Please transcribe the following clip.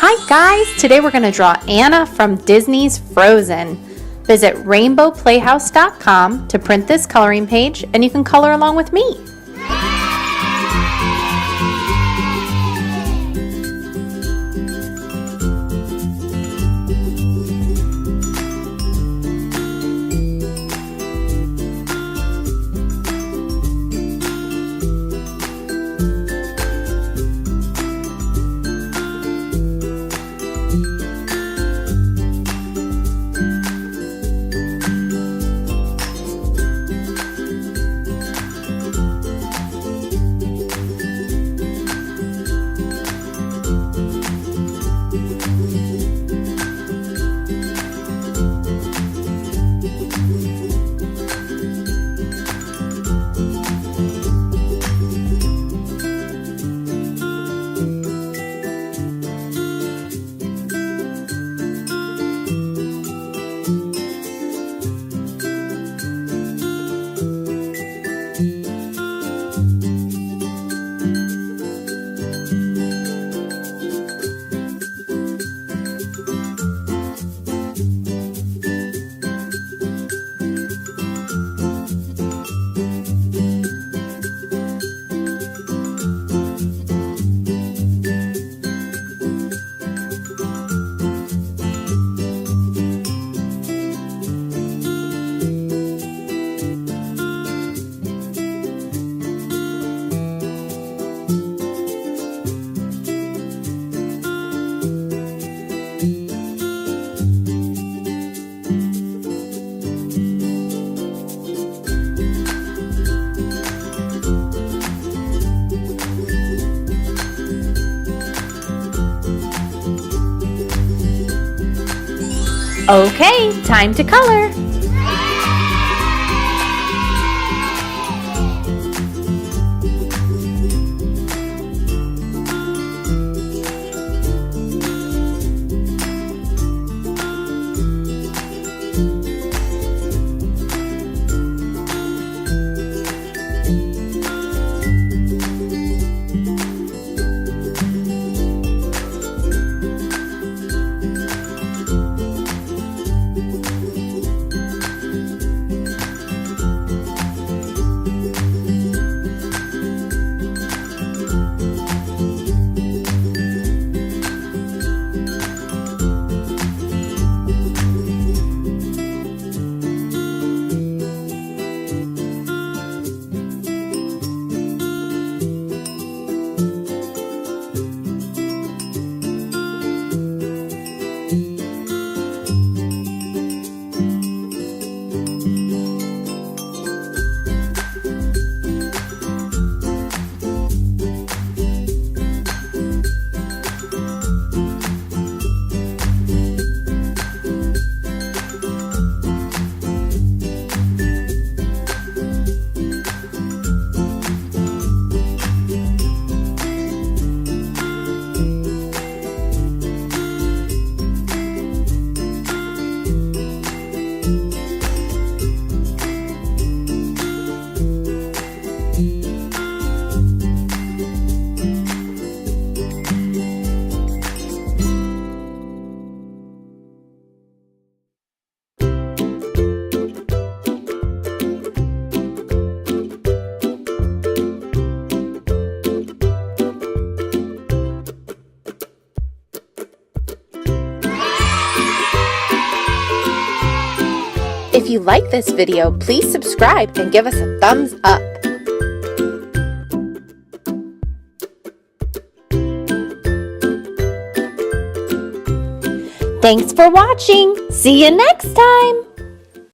Hi guys! Today we're going to draw Anna from Disney's Frozen. Visit rainbowplayhouse.com to print this coloring page and you can color along with me. Okay, time to color! If you like this video, please subscribe and give us a thumbs up. Thanks for watching. See you next time.